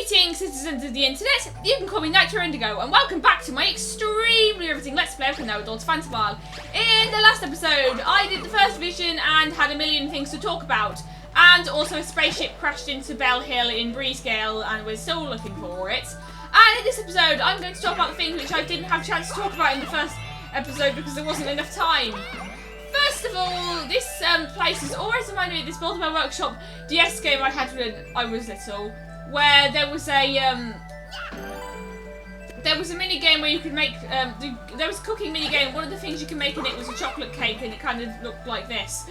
Greetings, citizens of the internet. You can call me Nitro Indigo, and welcome back to my extremely riveting Let's Play of Klonoa and Phantomile. In the last episode, I did the first vision and had a million things to talk about, and also a spaceship crashed into Bell Hill in Breezegale, and we're still looking for it. And in this episode, I'm going to talk about the things which I didn't have a chance to talk about in the first episode because there wasn't enough time. First of all, this place has always reminded me of this Build-A-Bear Workshop DS game I had when I was little, where there was a mini game where you could make there was a cooking mini game. One of the things you can make in it was a chocolate cake, and it kind of looked like this.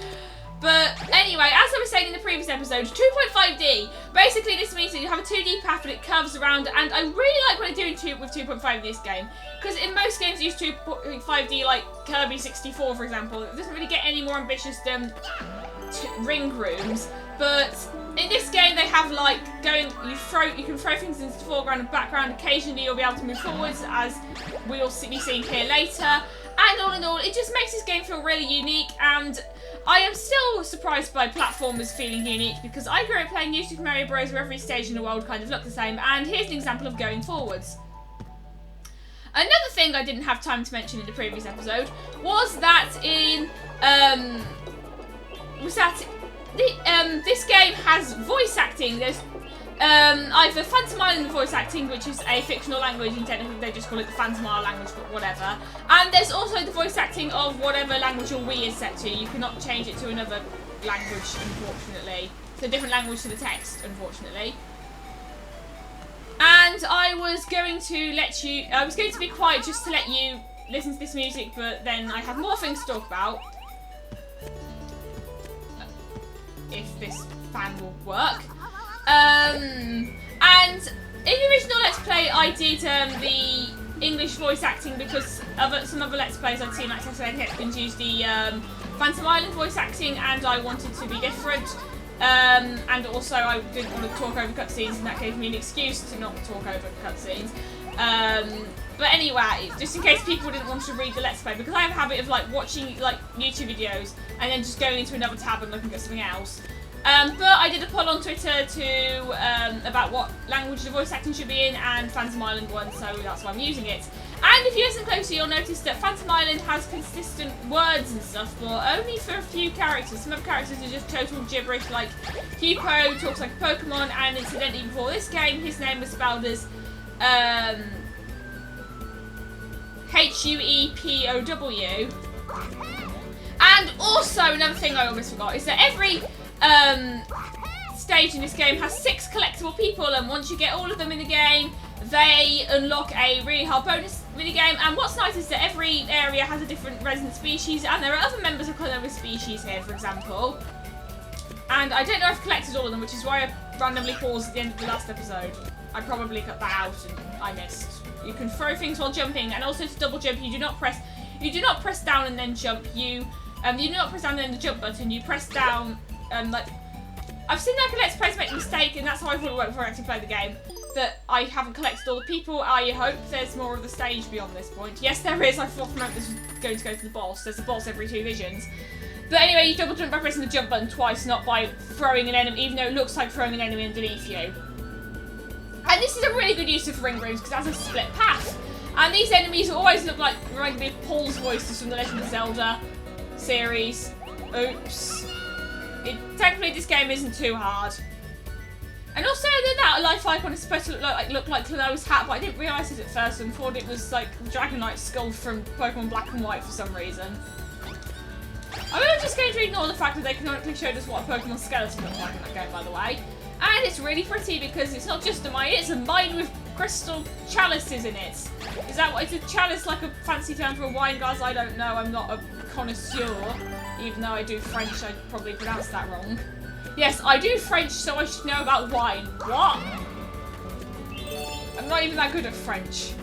But anyway, as I was saying in the previous episode, 2.5D. Basically, this means that you have a 2D path, but it curves around, and I really like what I do with 2.5 in this game, because in most games you use 2.5D, like Kirby 64, for example. It doesn't really get any more ambitious than ring rooms, but in this game they have like you can throw things into the foreground and background. Occasionally you'll be able to move forwards, as we'll be seeing here later. And all in all, it just makes this game feel really unique, and I am still surprised by platformers feeling unique, because I grew up playing New Super Mario Bros. Where every stage in the world kind of looked the same, and here's an example of going forwards. Another thing I didn't have time to mention in the previous episode was that this game has voice acting. There's either Phantomile in the voice acting, which is a fictional language, and technically they just call it the Phantomile language, but whatever. And there's also the voice acting of whatever language your Wii is set to. You cannot change it to another language, unfortunately. It's a different language to the text, unfortunately. And I was going to be quiet just to let you listen to this music, but then I have more things to talk about. If this fan will work. And in the original Let's Play, I did the English voice acting because some other Let's Plays I'd seen, like Tessellating Hexagons, used the Phantomile voice acting, and I wanted to be different. And also I didn't want to talk over cutscenes, and that gave me an excuse to not talk over cutscenes. But anyway, just in case people didn't want to read the Let's Play, because I have a habit of like watching like YouTube videos and then just going into another tab and looking at something else. But I did a poll on Twitter about what language the voice acting should be in, and Phantomile won, so that's why I'm using it. And if you listen closely, you'll notice that Phantomile has consistent words and stuff, but only for a few characters. Some other characters are just total gibberish, like Hewpoe talks like a Pokemon, and incidentally before this game, his name was spelled as H-U-E-P-O-W. And also, another thing I almost forgot is that every stage in this game has 6 collectible people, and once you get all of them in the game, they unlock a really hard bonus minigame. And what's nice is that every area has a different resident species, and there are other members of Klonoa species here, for example. And I don't know if I've collected all of them, which is why I randomly paused at the end of the last episode. I probably cut that out and I missed. You can throw things while jumping, and also to double jump, you do not press down and then jump. You do not press down and then the jump button. You press down. Like, I've seen like Let's Plays make a mistake, and that's how I thought it worked before I actually played the game. That I haven't collected all the people. I hope there's more of the stage beyond this point. Yes, there is. I thought for a moment this was going to go to the boss. There's a boss every 2 visions. But anyway, you double jump by pressing the jump button twice, not by throwing an enemy, even though it looks like throwing an enemy underneath you. And this is a really good use of ring rooms because it has a split path. And these enemies always look like, remind me of Paul's voices from the Legend of Zelda series. Oops. Technically, this game isn't too hard. And also, that life icon is supposed to look like Klonoa's hat, but I didn't realise it at first and thought it was like Dragonite's skull from Pokemon Black and White for some reason. I'm just going to ignore the fact that they canonically showed us what a Pokemon skeleton looked like in that game, by the way. And it's really pretty because it's not just a mine, it's a mine with crystal chalices in it. Is that what, is a chalice like a fancy term for a wine glass? I don't know, I'm not a connoisseur. Even though I do French, I probably pronounced that wrong. Yes, I do French, so I should know about wine. What? I'm not even that good at French.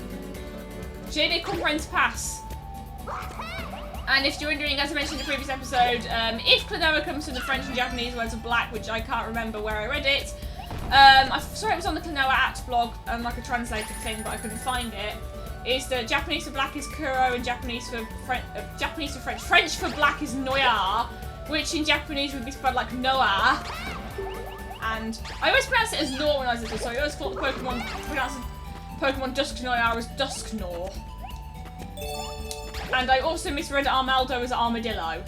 Je ne comprends pas. And if you're wondering, as I mentioned in the previous episode, if Klonoa comes from the French and Japanese words of black, which I can't remember where I read it, I saw it was on the Klonoa at blog, like a translated thing, but I couldn't find it. Is that Japanese for black is kuro, and Japanese for French. French for black is noir, which in Japanese would be spelled like Noah. And and I always pronounce it as Gnaw when I was little, so I always thought the Pokemon pronounced Pokemon Dusknoir as Dusknoir. And I also misread Armaldo as Armadillo.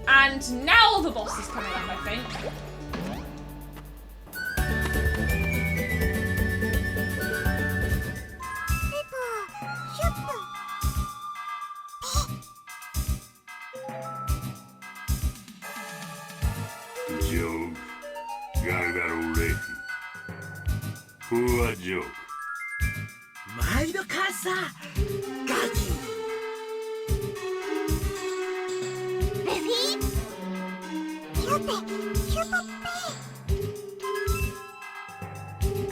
And now the boss is coming up, I think. Joke. Gargaro Reiki. Who a joke? Maido Casa Gagi. Luffy? Hewpoe, Hewpoe.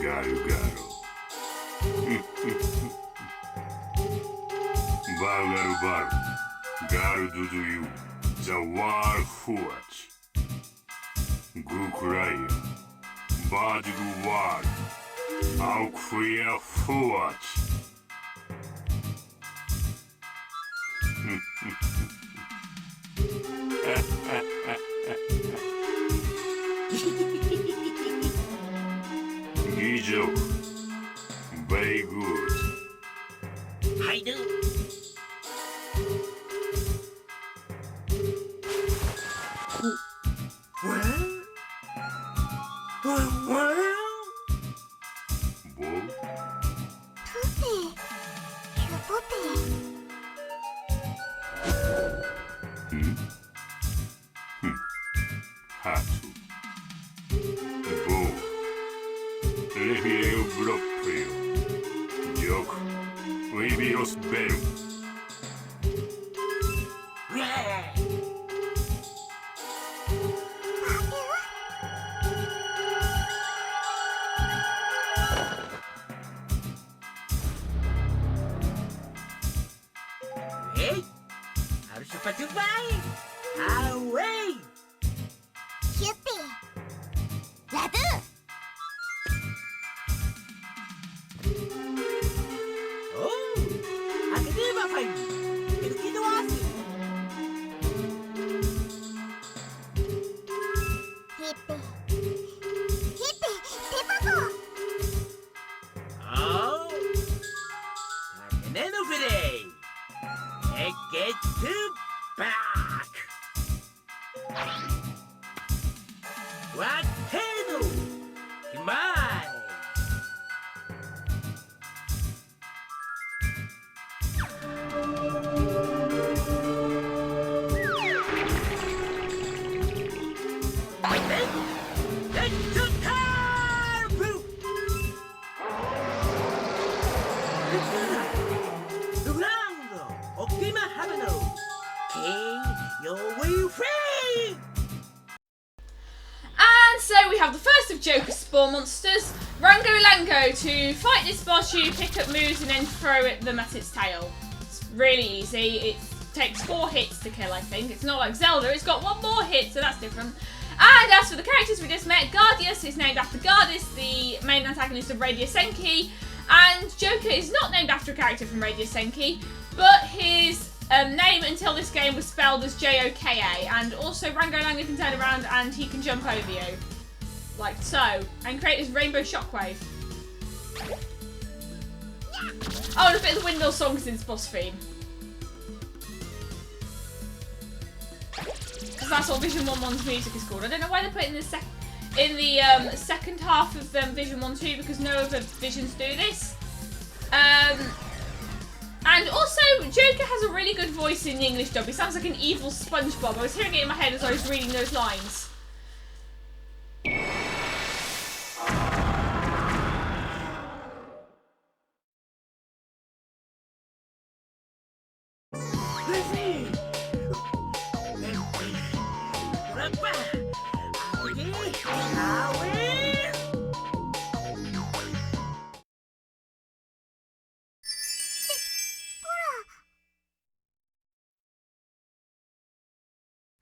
Garu. Baru. Garu do you. The war fuach. Gukuraya. Badigu war. I'll queer fuach. Gijo. Very good. I do. Well? Bo? Puppy. Hewpoe. Hatu. Bo. Refio bloppio. Joke. Vivios beru. Yeah. Hey, harus cepat baik. Away. Hewpoe. Ladu. Oh, aku ni apa ini? Kita wasi. Hewpoe. Hewpoe, Peppa. Oh, and then over there. Let's get to back. What hell? Come on. Let's go car route. Durando, Optima Habano. King, your way free. And so we have the first of Joker's Spore Monsters, Rango Lango. To fight this boss, you pick up moves and then throw them at its tail. It's really easy. It takes 4 hits to kill, I think. It's not like Zelda, it's got 1 more hit, so that's different. And as for the characters we just met, Guardius is named after Gardis, the main antagonist of Radius Senki. And Joker is not named after a character from Radius Senki, but his name until this game was spelled as J-O-K-A. And also Rango Lango can turn around and he can jump over you. Like so. And create this rainbow shockwave. Oh, and a bit of the windmill songs in this boss theme. Because that's what Vision 1-1's music is called. I don't know why they put it in the second half of Vision 1-2 because no other Visions do this. And also, Joker has a really good voice in the English dub. He sounds like an evil SpongeBob. I was hearing it in my head as I was reading those lines.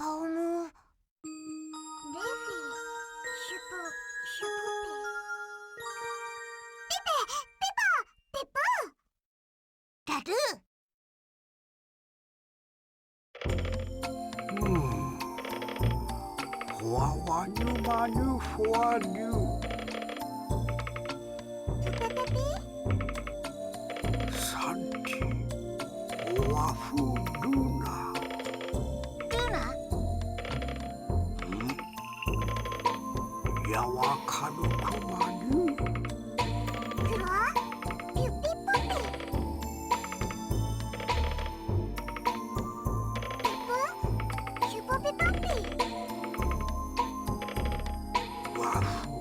Paumu. Luffy. Hewpoe. Peppa. Ladu. Manu for you. Santi, Wafu Luna. Luna? Yawakano Kumanu. Kloa? Yupi Puppy? Hewpoe? Hewpoe Puppy? Wafu.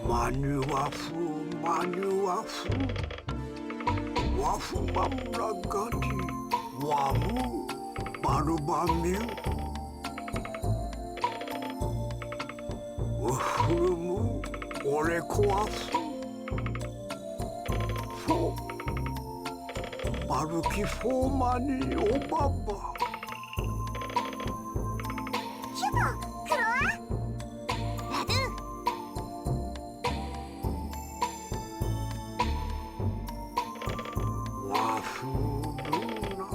Manu Wafu, Manu Wafu. Wafu Mamragati. Wamu. Marubamiu. Wafumu. Oreko Wafu. Fo. Maruki Fo Mani Obaba. Hewpoe? Kloa? Radu? Wafu Luna.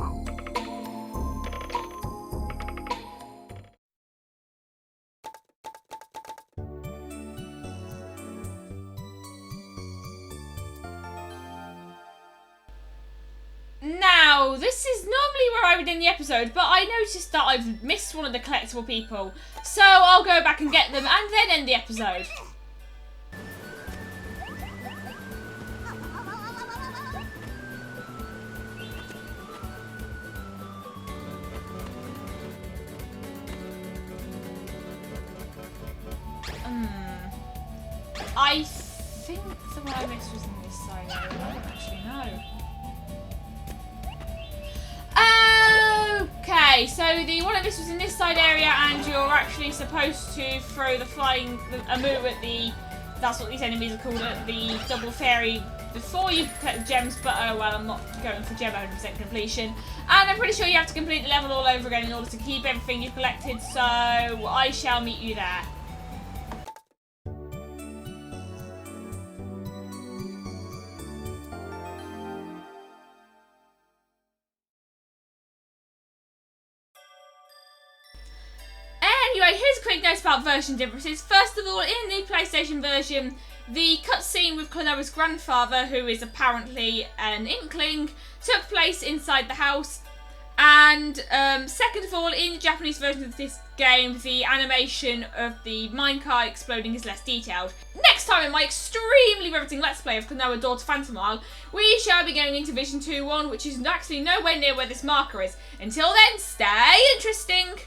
Now, this is normally where I would end the episode, but I noticed that I've missed one of the collectible people, so I'll go back and get them and then end the episode. I think the one I missed was in this side area. I don't actually know. Okay, so the one I missed was in this side area, and you're actually supposed to throw the flying a move at the. That's what these enemies are called, at the double fairy before you collect the gems. But oh well, I'm not going for gem 100% completion, and I'm pretty sure you have to complete the level all over again in order to keep everything you've collected. So I shall meet you there. Anyway, here's a quick note about version differences. First of all, in the PlayStation version, the cutscene with Klonoa's grandfather, who is apparently an Inkling, took place inside the house. And second of all, in the Japanese version of this game, the animation of the minecart exploding is less detailed. Next time in my extremely riveting Let's Play of Klonoa Daughter Phantomile, we shall be going into Vision 2-1, which is actually nowhere near where this marker is. Until then, stay interesting!